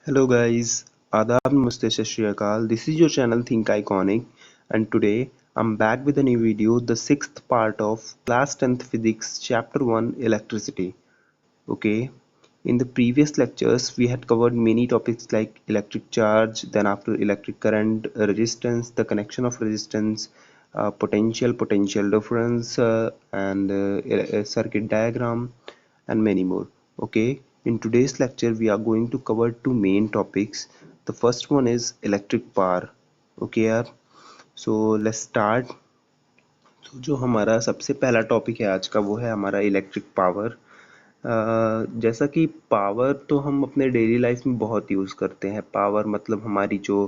Hello guys, Adab Namaste Sat Shri Akal. This is your channel Think Iconic, and today I'm back with a new video, the sixth part of class 10th physics chapter 1 electricity. Okay, in the previous lectures we had covered many topics like electric charge, then after electric current, resistance, the connection of resistance, potential difference, and a circuit diagram, and many more. Okay, in today's lecture we are going to cover two main topics. The first one is electric power. Okay यार, so let's start. तो जो हमारा सबसे पहला topic है आज का वो है हमारा इलेक्ट्रिक पावर। जैसा कि पावर तो हम अपने डेली लाइफ में बहुत यूज़ करते हैं। पावर मतलब हमारी जो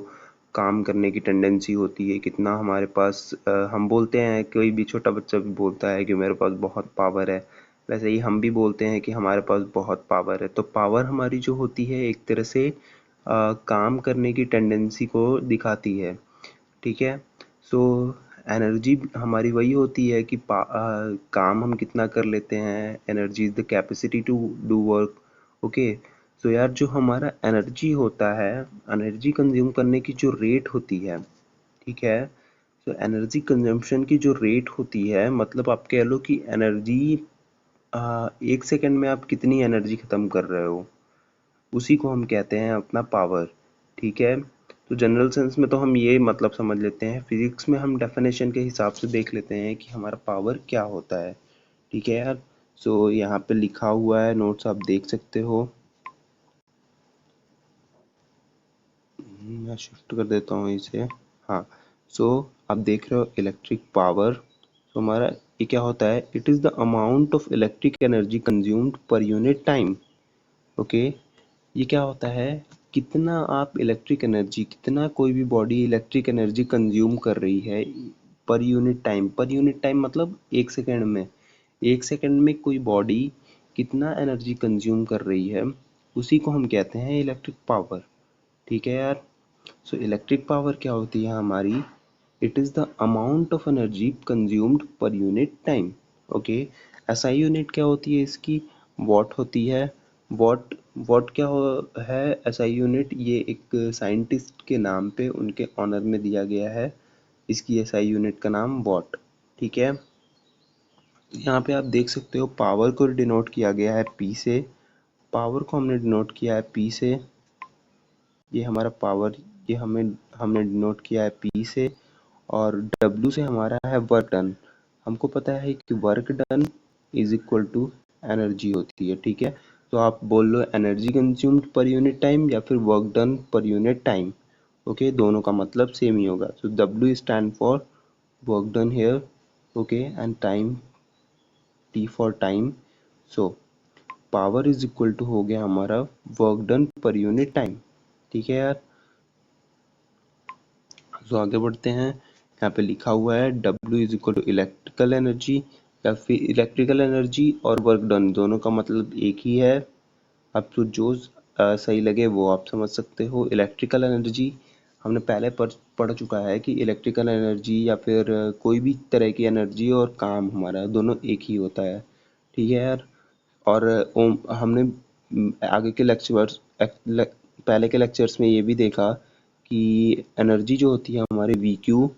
काम करने की टेंडेंसी होती है, कितना हमारे पास हम बोलते हैं, कोई भी छोटा बच्चा भी बोलता है कि मेरे पास बहुत पावर है। वैसे ही हम भी बोलते हैं कि हमारे पास बहुत पावर है। तो पावर हमारी जो होती है एक तरह से काम करने की टेंडेंसी को दिखाती है। ठीक है, सो एनर्जी हमारी वही होती है कि काम हम कितना कर लेते हैं। Energy is the capacity to do work. Okay, so यार जो हमारा एनर्जी होता है, एनर्जी कंज्यूम करने की जो रेट होती है, ठीक है, तो एनर्जी कंजम्पशन की जो रेट होती है, मतलब आप कह लो कि एनर्जी एक सेकंड में आप कितनी एनर्जी खत्म कर रहे हो, उसी को हम कहते हैं अपना पावर। ठीक है, तो जनरल सेंस में तो हम ये मतलब समझ लेते हैं, फिजिक्स में हम डेफिनेशन के हिसाब से देख लेते हैं कि हमारा पावर क्या होता है। ठीक है यार, सो यहाँ पे लिखा हुआ है, नोट्स आप देख सकते हो। मैं शिफ्ट कर देता हूँ इसे। हाँ, सो आप देख रहे हो इलेक्ट्रिक पावर। तो हमारा ये क्या होता है, it is the amount of electric energy consumed per unit time. Okay, ये क्या होता है, कितना आप इलेक्ट्रिक एनर्जी, कितना कोई भी बॉडी इलेक्ट्रिक एनर्जी कंज्यूम कर रही है पर यूनिट टाइम। पर यूनिट टाइम मतलब एक सेकेंड में, एक सेकेंड में कोई बॉडी कितना एनर्जी कंज्यूम कर रही है, उसी को हम कहते हैं इलेक्ट्रिक पावर। ठीक है यार, सो इलेक्ट्रिक पावर क्या होती है हमारी, it is the amount of energy consumed per unit time. Okay, SI unit क्या होती है इसकी, वॉट होती है। वॉट, वॉट क्या है एसआई यूनिट, ये एक साइंटिस्ट के नाम पे उनके ऑनर में दिया गया है, इसकी एसआई यूनिट का नाम वॉट। ठीक है, यहाँ पे आप देख सकते हो पावर को डिनोट किया गया है पी से। पावर को हमने डिनोट किया है पी से, ये हमारा पावर, ये हमने डिनोट किया है पी से। और डब्ल्यू से हमारा है वर्क डन। हमको पता है कि work done is equal to energy होती है। ठीक है, तो आप बोल लो energy consumed per unit time या फिर work done per unit time. Okay, दोनों का मतलब सेम ही होगा। तो W stand for work done here, okay, and time, T for time. So power is equal to हो गया हमारा work done per unit time. ठीक है यार, तो आगे बढ़ते हैं। यहाँ पे लिखा हुआ है W is equal to electrical energy, या फिर इलेक्ट्रिकल एनर्जी और वर्क डन दोनों का मतलब एक ही है। अब तो जो सही लगे वो आप समझ सकते हो। इलेक्ट्रिकल एनर्जी हमने पहले पढ़ चुका है कि इलेक्ट्रिकल एनर्जी या फिर कोई भी तरह की एनर्जी और काम हमारा दोनों एक ही होता है। ठीक है यार, और हमने आगे के लेक्चर्स, पहले के लेक्चर्स में ये भी देखा कि एनर्जी जो होती है हमारे वी क्यू,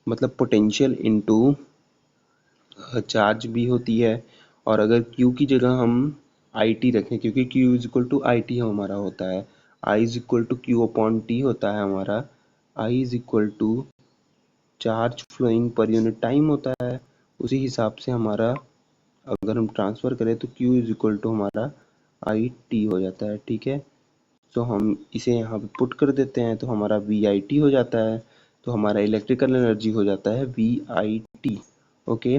मतलब पोटेंशियल इनटू चार्ज भी होती है। और अगर क्यू की जगह हम आई टी रखें, क्योंकि Q is equal to I T हमारा होता है, I is equal to Q upon T होता है हमारा, I is equal to charge flowing per unit time होता है। उसी हिसाब से हमारा अगर हम ट्रांसफ़र करें तो Q इज इक्वल टू हमारा आई टी हो जाता है। ठीक है, तो हम इसे यहाँ पे पुट कर देते हैं तो हमारा वी आई टी हो जाता है। तो हमारा इलेक्ट्रिकल एनर्जी हो जाता है वी आई टी। ओके,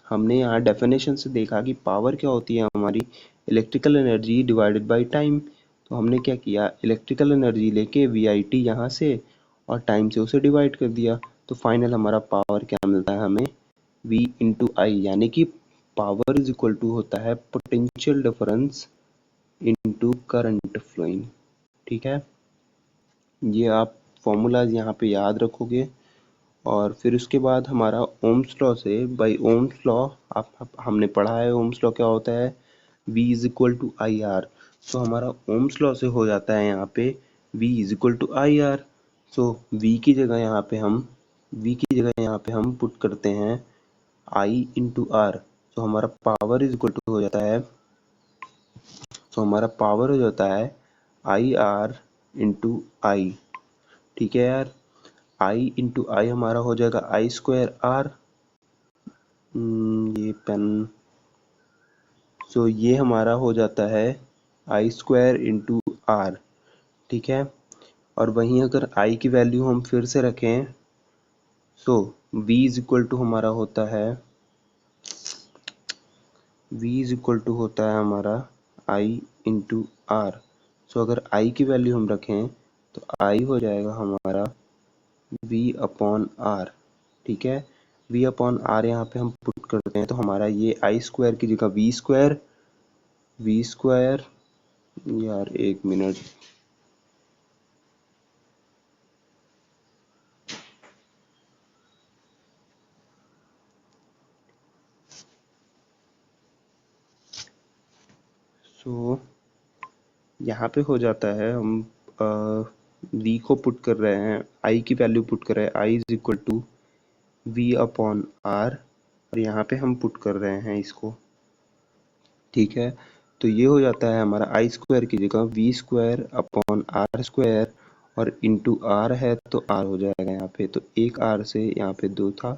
हमने यहाँ डेफिनेशन से देखा कि पावर क्या होती है हमारी, electrical energy divided by time. तो हमने क्या किया, इलेक्ट्रिकल एनर्जी लेके वी आई टी यहाँ से और टाइम से उसे डिवाइड कर दिया। तो फाइनल हमारा पावर क्या मिलता है हमें, V इंटू आई, यानी कि पावर इज इक्वल टू होता है potential difference into current flowing. ठीक है, ये आप फॉर्मूलाज यहाँ पे याद रखोगे। और फिर उसके बाद हमारा ओम्स लॉ से, बाई ओम्स लॉ आप हमने पढ़ा है ओम्स लॉ क्या होता है, V is equal to I R. तो हमारा ओम्स लॉ से हो जाता है यहाँ पे V is equal to I R. So V की जगह यहाँ पे हम पुट करते हैं I इंटू आर। तो हमारा पावर इज इक्वल टू हो जाता है, आई आर इंटू आई। ठीक है यार, I इंटू आई हमारा हो जाएगा आई स्क्वायर आर। ये पेन, सो ये हमारा हो जाता है आई स्क्वायर इंटू आर। ठीक है, और वहीं अगर आई की वैल्यू हम फिर से रखें, सो v इज इक्वल टू हमारा होता है हमारा आई इंटू आर। सो अगर आई की वैल्यू हम रखें तो आई हो जाएगा हमारा v अपॉन आर। ठीक है, v अपॉन आर यहाँ पे हम पुट करते हैं तो हमारा ये आई स्क्वायर की जगह वी स्क्वायर, यार एक मिनट, सो यहाँ पे हो जाता है हम v को पुट कर रहे हैं, i की वैल्यू पुट कर रहे हैं, i is equal to v upon R, और यहाँ पे हम पुट कर रहे हैं इसको। ठीक है, तो ये हो जाता है हमारा आई स्क्वायर की जगह V square upon R square, और इंटू आर है तो आर हो जाएगा यहाँ पे। तो एक आर से यहाँ पे 2 था,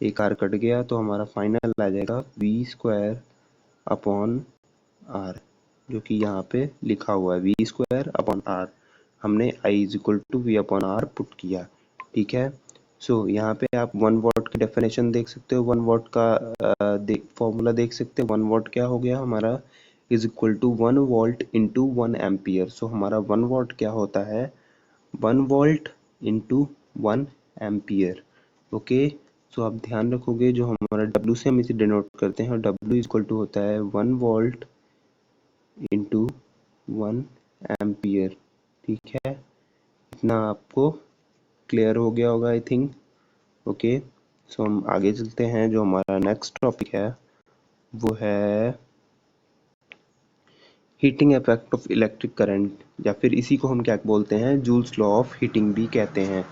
एक आर कट गया, तो हमारा फाइनल आ जाएगा वी स्क्वायर अपॉन आर, जो कि यहाँ पे लिखा हुआ है वी स्क्वायर अपॉन आर। हमने I is equal to V upon R put किया। ठीक है, सो यहाँ पे आप 1 वॉट की डेफिनेशन देख सकते हो, 1 वॉट का फॉर्मूला देख सकते हो। 1 वॉट क्या हो गया हमारा, is equal to 1 volt into 1 ampere. So हमारा 1 वॉट क्या होता है, 1 volt into 1 ampere. Okay, so आप ध्यान रखोगे जो हमारा W से हम इसे डिनोट करते हैं, और W इक्वल टू होता है 1 वोल्ट इंटू 1 एम्पियर। ठीक है, इतना आपको क्लियर हो गया होगा आई थिंक। ओके, सो हम आगे चलते हैं। जो हमारा नेक्स्ट टॉपिक है वो है heating effect of electric current, या फिर इसी को हम क्या बोलते हैं, जूल्स लॉ ऑफ हीटिंग भी कहते हैं।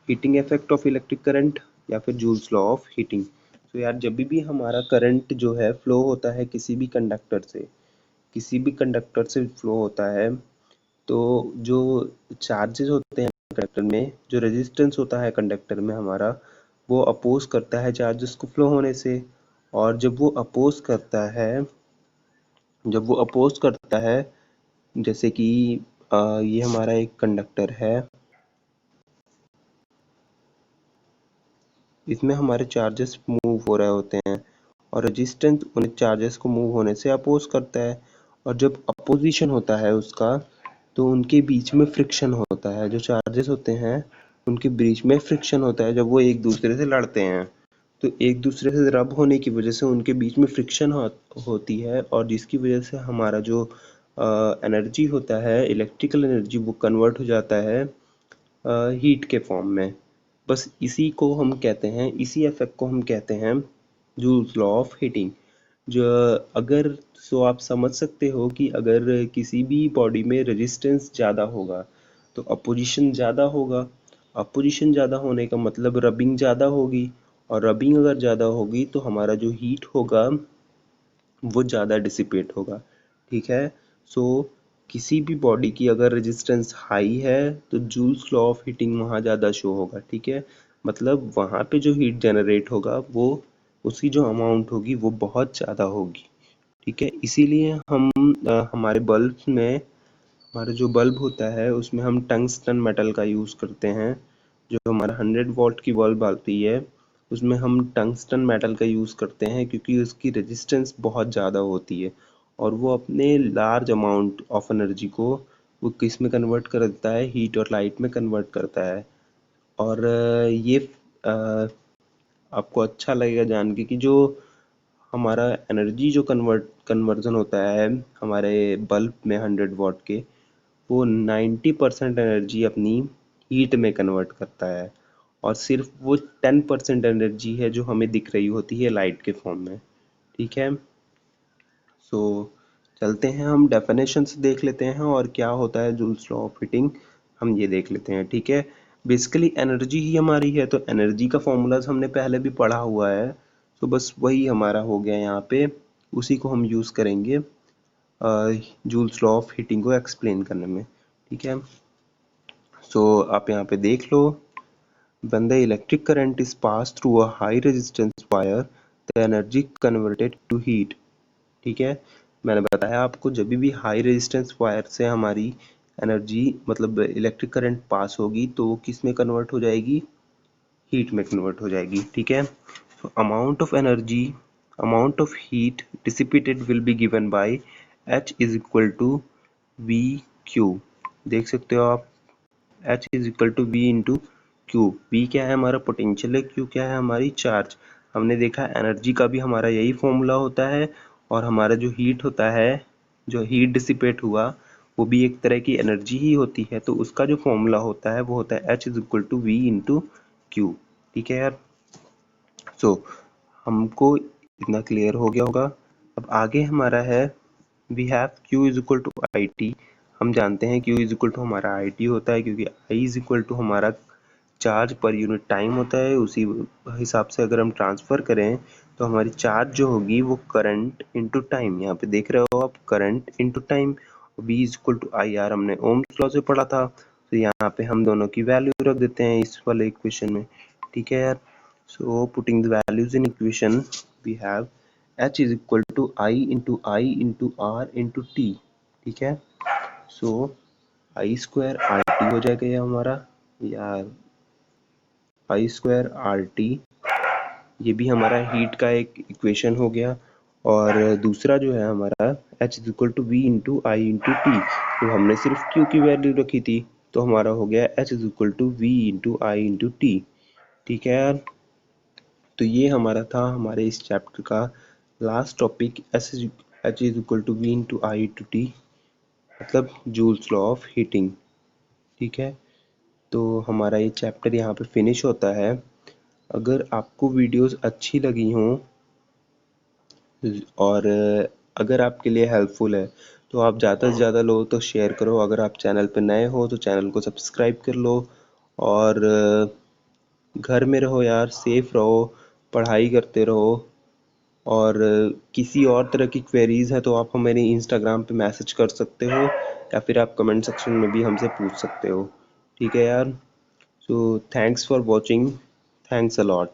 Heating effect of electric current या फिर जूल्स लॉ ऑफ हीटिंग। तो यार जब भी हमारा करंट जो है फ्लो होता है किसी भी कंडक्टर से फ्लो होता है, तो जो चार्जेस होते हैं कंडक्टर में, जो रेजिस्टेंस होता है कंडक्टर में हमारा, वो अपोज करता है चार्जेस को फ्लो होने से। और जब वो अपोज करता है, जैसे कि ये हमारा एक कंडक्टर है, इसमें हमारे चार्जेस मूव हो रहे होते हैं, और रेजिस्टेंस उन चार्जेस को मूव होने से अपोज करता है। और जब अपोजिशन होता है उसका, तो उनके बीच में फ्रिक्शन होता है, जो चार्जेस होते हैं उनके बीच में फ्रिक्शन होता है जब वो एक दूसरे से लड़ते हैं। तो एक दूसरे से रब होने की वजह से उनके बीच में फ्रिक्शन होती है, और जिसकी वजह से हमारा जो एनर्जी होता है, इलेक्ट्रिकल एनर्जी, वो कन्वर्ट हो जाता है हीट के फॉर्म में। बस इसी इफेक्ट को हम कहते हैं जूल्स लॉ ऑफ हीटिंग। जो अगर सो आप समझ सकते हो कि अगर किसी भी बॉडी में रेजिस्टेंस ज़्यादा होगा तो अपोजिशन ज़्यादा होगा। अपोजिशन ज़्यादा होने का मतलब रबिंग ज़्यादा होगी, और रबिंग अगर ज़्यादा होगी तो हमारा जो हीट होगा वो ज़्यादा डिसिपेट होगा। ठीक है, सो किसी भी बॉडी की अगर रेजिस्टेंस हाई है तो जूल्स लॉ ऑफ हीटिंग वहाँ ज़्यादा शो होगा। ठीक है, मतलब वहाँ पे जो हीट जनरेट होगा वो, उसकी जो अमाउंट होगी वो बहुत ज़्यादा होगी। ठीक है, इसीलिए हम हमारे बल्ब में, हमारा जो बल्ब होता है उसमें हम टंगस्टन मेटल का यूज़ करते हैं। जो हमारा 100 वॉट की बल्ब आती है उसमें हम टंगस्टन मेटल का यूज़ करते हैं, क्योंकि उसकी रेजिस्टेंस बहुत ज़्यादा होती है, और वो अपने लार्ज अमाउंट ऑफ एनर्जी को वो किस में कन्वर्ट कर देता है, हीट और लाइट में कन्वर्ट करता है। और ये आपको अच्छा लगेगा जान के कि जो हमारा एनर्जी जो कन्वर्जन होता है हमारे बल्ब में 100 वॉट के, वो 90% एनर्जी अपनी हीट में कन्वर्ट करता है, और सिर्फ वो 10% एनर्जी है जो हमें दिख रही होती है लाइट के फॉर्म में। ठीक है, सो चलते हैं हम डेफिनेशन से देख लेते हैं और क्या होता है जूल्स लॉ ऑफ हीटिंग। हम ये देख लेते हैं, ठीक है। बेसिकली एनर्जी ही हमारी है, तो एनर्जी का फॉर्मूलाज हमने पहले भी पढ़ा हुआ है, तो बस वही हमारा हो गया यहाँ पे, उसी को हम यूज़ करेंगे जूल्स लॉ ऑफ हीटिंग को एक्सप्लेन करने में, ठीक है। सो आप यहाँ पे देख लो, when the electric current is passed through a high resistance wire, the energy converted to heat, ठीक है। मैंने बताया आपको, जब भी हाई रेजिस्टेंस वायर से हमारी एनर्जी मतलब इलेक्ट्रिक करंट पास होगी तो वो किस में कन्वर्ट हो जाएगी, हीट में कन्वर्ट हो जाएगी, ठीक है। so amount of heat dissipated will be given by H is equal to VQ, देख सकते हो आप, H is equal to V into Q। V क्या है हमारा पोटेंशियल है, Q क्या है हमारी चार्ज। हमने देखा एनर्जी का भी हमारा यही फॉर्मूला होता है, और हमारा जो हीट होता है, जो हीट डिसिपेट हुआ, वो भी एक तरह की एनर्जी ही होती है, तो उसका जो फॉर्मूला होता है वो होता है H is equal to V into Q, ठीक है यार। सो हमको इतना क्लियर हो गया होगा। अब आगे हमारा है, we have Q is equal to I T. हम जानते हैं Q इज इक्वल टू हमारा आई टी होता है, क्योंकि I इज इक्वल टू हमारा चार्ज पर यूनिट टाइम होता है। उसी हिसाब से अगर हम ट्रांसफ़र करें तो हमारी चार्ज जो होगी वो करंट इनटू टाइम, यहाँ पे देख रहे हो आप, current into time. V is equal to I R हमने ओम्स लॉ से पढ़ा था, तो यहाँ पे हम दोनों की वैल्यू रख देते हैं इस वाले इक्वेशन में, ठीक है यार। So putting the values in equation, we have H is equal to I into R into T, ठीक है। So I square R T हो जाएगा ये हमारा, या आई स्क्वायर आर टी, ये भी हमारा हीट का एक इक्वेशन हो गया। और दूसरा जो है हमारा H is equal to V into I into T, तो हमने सिर्फ Q की वैल्यू रखी थी, तो हमारा हो गया H is equal to V into I into T, ठीक है यार। तो ये हमारा था हमारे इस चैप्टर का last topic, H is equal to V into I into T, मतलब जूल्स लॉ ऑफ हीटिंग, ठीक है। तो हमारा ये चैप्टर यहाँ पे फिनिश होता है। अगर आपको वीडियोस अच्छी लगी हों और अगर आपके लिए हेल्पफुल है तो आप ज़्यादा से ज़्यादा लोगों तो शेयर करो। अगर आप चैनल पर नए हो तो चैनल को सब्सक्राइब कर लो, और घर में रहो यार, सेफ रहो, पढ़ाई करते रहो। और किसी और तरह की क्वेरीज है तो आप हमारे इंस्टाग्राम पे मैसेज कर सकते हो, या फिर आप कमेंट सेक्शन में भी हमसे पूछ सकते हो, ठीक है यार। So thanks for watching, thanks a lot.